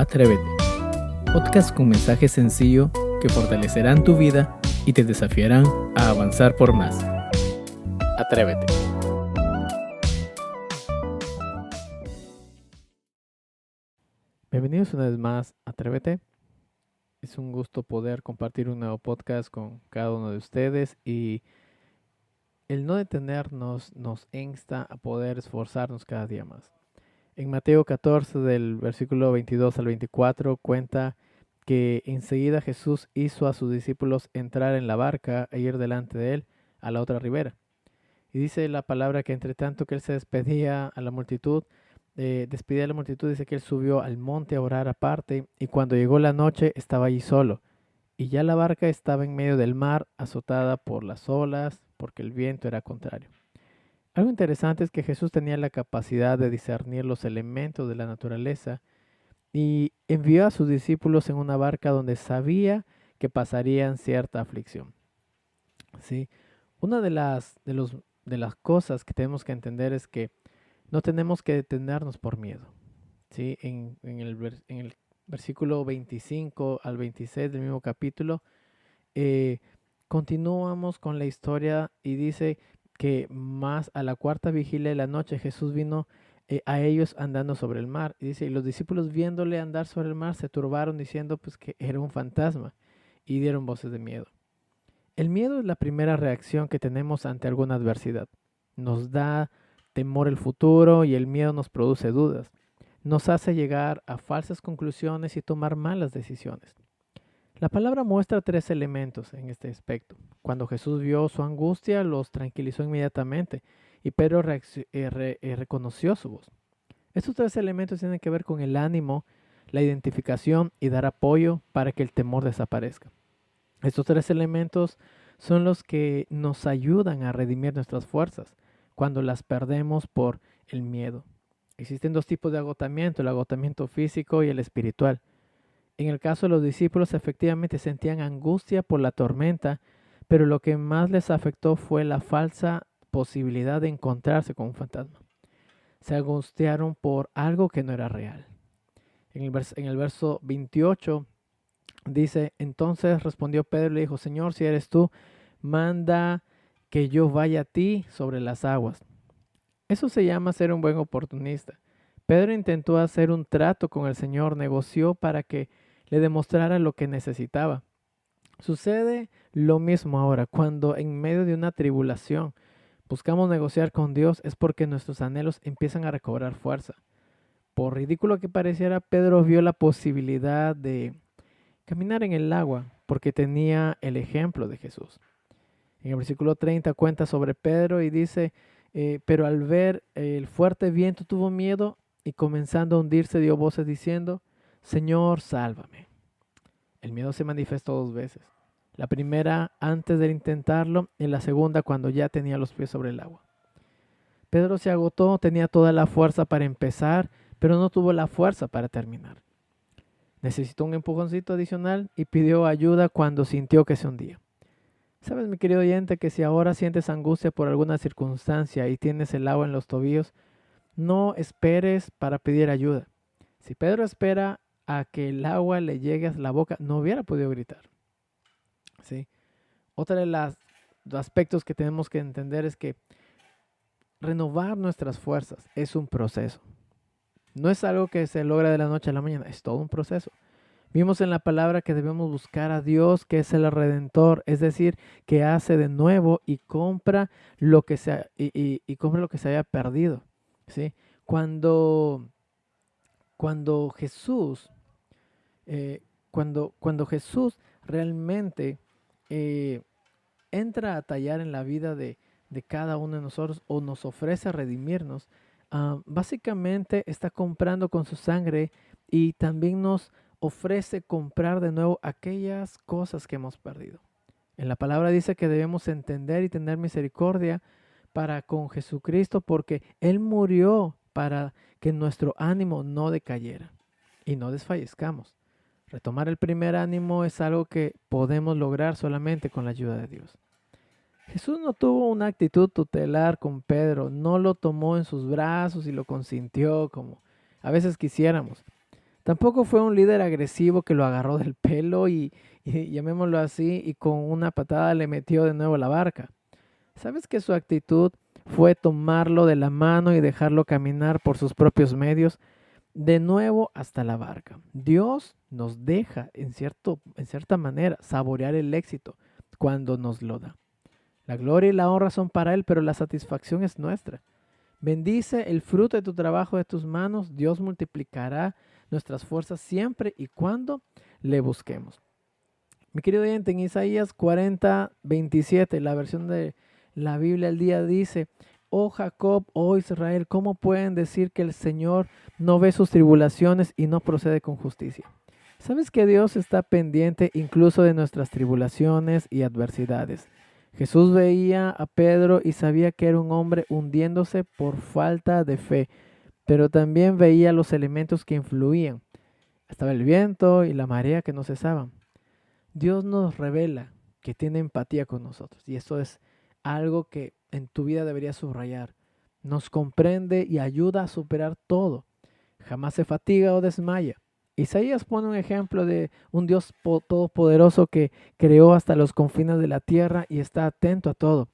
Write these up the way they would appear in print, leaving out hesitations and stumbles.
Atrévete, podcast con mensaje sencillo que fortalecerán tu vida y te desafiarán a avanzar por más. Atrévete. Bienvenidos una vez más a Atrévete. Es un gusto poder compartir un nuevo podcast con cada uno de ustedes y el no detenernos nos insta a poder esforzarnos cada día más. En Mateo 14, del versículo 22 al 24, cuenta que enseguida Jesús hizo a sus discípulos entrar en la barca e ir delante de él a la otra ribera. Y dice la palabra que entre tanto que él se despedía a la multitud, dice que él subió al monte a orar aparte, y cuando llegó la noche estaba allí solo. Y ya la barca estaba en medio del mar, azotada por las olas, porque el viento era contrario. Algo interesante es que Jesús tenía la capacidad de discernir los elementos de la naturaleza y envió a sus discípulos en una barca donde sabía que pasarían cierta aflicción. ¿Sí? Una de las cosas que tenemos que entender es que no tenemos que detenernos por miedo. ¿Sí? En el versículo 25 al 26 del mismo capítulo, continuamos con la historia y dice que más a la cuarta vigilia de la noche Jesús vino a ellos andando sobre el mar. Y dice, y los discípulos viéndole andar sobre el mar se turbaron diciendo pues que era un fantasma y dieron voces de miedo. El miedo es la primera reacción que tenemos ante alguna adversidad. Nos da temor el futuro y el miedo nos produce dudas. Nos hace llegar a falsas conclusiones y tomar malas decisiones. La palabra muestra tres elementos en este aspecto. Cuando Jesús vio su angustia, los tranquilizó inmediatamente y Pedro reconoció su voz. Estos tres elementos tienen que ver con el ánimo, la identificación y dar apoyo para que el temor desaparezca. Estos tres elementos son los que nos ayudan a redimir nuestras fuerzas cuando las perdemos por el miedo. Existen dos tipos de agotamiento, el agotamiento físico y el espiritual. En el caso de los discípulos, efectivamente sentían angustia por la tormenta, pero lo que más les afectó fue la falsa posibilidad de encontrarse con un fantasma. Se angustiaron por algo que no era real. En el verso 28 dice, entonces respondió Pedro y le dijo, Señor, si eres tú, manda que yo vaya a ti sobre las aguas. Eso se llama ser un buen oportunista. Pedro intentó hacer un trato con el Señor, negoció para que le demostrara lo que necesitaba. Sucede lo mismo ahora, cuando en medio de una tribulación buscamos negociar con Dios, es porque nuestros anhelos empiezan a recobrar fuerza. Por ridículo que pareciera, Pedro vio la posibilidad de caminar en el agua porque tenía el ejemplo de Jesús. En el versículo 30 cuenta sobre Pedro y dice, pero al ver el fuerte viento tuvo miedo y comenzando a hundirse dio voces diciendo, Señor, sálvame. El miedo se manifestó dos veces. La primera antes de intentarlo y la segunda cuando ya tenía los pies sobre el agua. Pedro se agotó, tenía toda la fuerza para empezar, pero no tuvo la fuerza para terminar. Necesitó un empujoncito adicional y pidió ayuda cuando sintió que se hundía. ¿Sabes, mi querido oyente, que si ahora sientes angustia por alguna circunstancia y tienes el agua en los tobillos, no esperes para pedir ayuda? Si Pedro espera a que el agua le llegue a la boca, no hubiera podido gritar. ¿Sí? Otro de los aspectos que tenemos que entender es que renovar nuestras fuerzas es un proceso. No es algo que se logra de la noche a la mañana, es todo un proceso. Vimos en la palabra que debemos buscar a Dios, que es el Redentor, es decir, que hace de nuevo y compra lo que se, compra lo que se haya perdido. ¿Sí? Cuando Jesús, cuando Jesús realmente entra a tallar en la vida de cada uno de nosotros o nos ofrece redimirnos, básicamente está comprando con su sangre y también nos ofrece comprar de nuevo aquellas cosas que hemos perdido. En la palabra dice que debemos entender y tener misericordia para con Jesucristo porque Él murió para que nuestro ánimo no decayera y no desfallezcamos. Retomar el primer ánimo es algo que podemos lograr solamente con la ayuda de Dios. Jesús no tuvo una actitud tutelar con Pedro, no lo tomó en sus brazos y lo consintió como a veces quisiéramos. Tampoco fue un líder agresivo que lo agarró del pelo y llamémoslo así, y con una patada le metió de nuevo a la barca. ¿Sabes que su actitud fue tomarlo de la mano y dejarlo caminar por sus propios medios de nuevo hasta la barca? Dios nos deja, en cierta manera, saborear el éxito cuando nos lo da. La gloria y la honra son para Él, pero la satisfacción es nuestra. Bendice el fruto de tu trabajo de tus manos. Dios multiplicará nuestras fuerzas siempre y cuando le busquemos. Mi querido oyente, en Isaías 40:27, la versión de la Biblia al día dice: Oh Jacob, oh Israel, ¿cómo pueden decir que el Señor no ve sus tribulaciones y no procede con justicia? ¿Sabes que Dios está pendiente incluso de nuestras tribulaciones y adversidades? Jesús veía a Pedro y sabía que era un hombre hundiéndose por falta de fe, pero también veía los elementos que influían. Estaba el viento y la marea que no cesaban. Dios nos revela que tiene empatía con nosotros y eso es algo que en tu vida deberías subrayar. Nos comprende y ayuda a superar todo. Jamás se fatiga o desmaya. Isaías pone un ejemplo de un Dios todopoderoso que creó hasta los confines de la tierra y está atento a todo.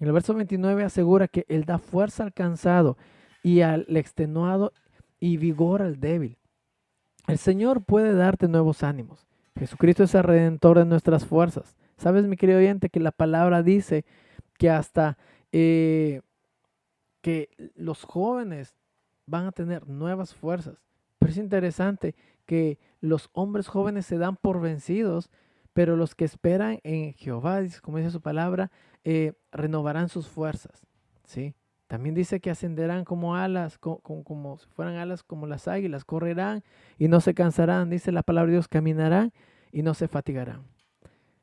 En el verso 29 asegura que Él da fuerza al cansado y al extenuado y vigor al débil. El Señor puede darte nuevos ánimos. Jesucristo es el redentor de nuestras fuerzas. ¿Sabes, mi querido oyente, que la palabra dice que hasta que los jóvenes van a tener nuevas fuerzas? Pero es interesante que los hombres jóvenes se dan por vencidos, pero los que esperan en Jehová, como dice su palabra, renovarán sus fuerzas, ¿sí? También dice que ascenderán como alas, como si fueran alas como las águilas, correrán y no se cansarán, dice la palabra de Dios, caminarán y no se fatigarán.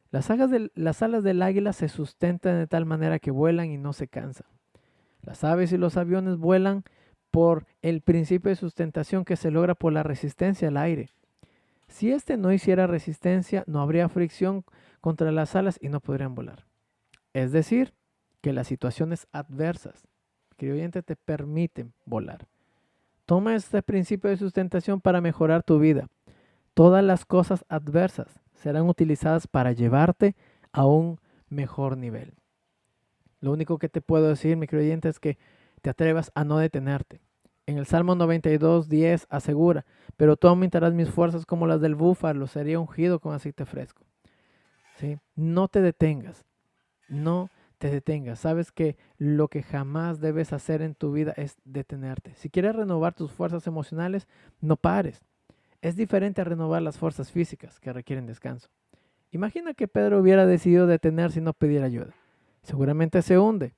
Las alas del águila se sustentan de tal manera que vuelan y no se cansan. Las aves y los aviones vuelan por el principio de sustentación que se logra por la resistencia al aire. Si éste no hiciera resistencia, no habría fricción contra las alas y no podrían volar. Es decir, que las situaciones adversas, querido oyente, te permiten volar. Toma este principio de sustentación para mejorar tu vida. Todas las cosas adversas serán utilizadas para llevarte a un mejor nivel. Lo único que te puedo decir, mi querido oyente, es que te atrevas a no detenerte. En el Salmo 92:10 asegura: pero tú aumentarás mis fuerzas como las del búfalo, sería ungido con aceite fresco. ¿Sí? No te detengas, no te detengas. Sabes que lo que jamás debes hacer en tu vida es detenerte. Si quieres renovar tus fuerzas emocionales, no pares. Es diferente a renovar las fuerzas físicas que requieren descanso. Imagina que Pedro hubiera decidido detenerse y no pedir ayuda. Seguramente se hunde,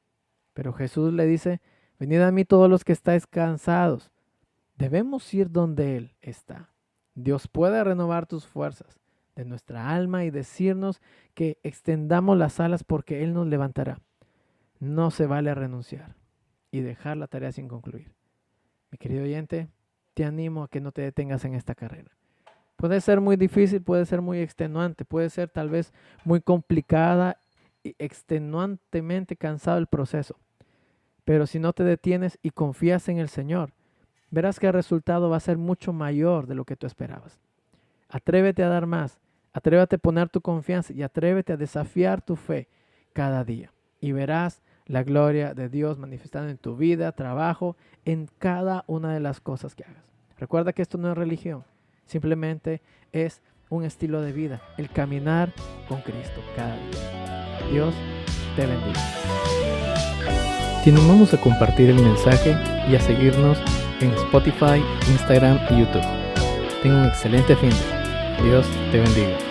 pero Jesús le dice: venid a mí todos los que estáis cansados. Debemos ir donde Él está. Dios puede renovar tus fuerzas de nuestra alma y decirnos que extendamos las alas porque Él nos levantará. No se vale renunciar y dejar la tarea sin concluir. Mi querido oyente, te animo a que no te detengas en esta carrera. Puede ser muy difícil, puede ser muy extenuante, puede ser tal vez muy complicada y extenuantemente cansado el proceso. Pero si no te detienes y confías en el Señor, verás que el resultado va a ser mucho mayor de lo que tú esperabas. Atrévete a dar más, atrévete a poner tu confianza y atrévete a desafiar tu fe cada día. Y verás la gloria de Dios manifestada en tu vida, trabajo, en cada una de las cosas que hagas. Recuerda que esto no es religión, simplemente es un estilo de vida, el caminar con Cristo cada día. Dios te bendiga. Te animamos a compartir el mensaje y a seguirnos en Spotify, Instagram y YouTube. Tenga un excelente fin. Dios te bendiga.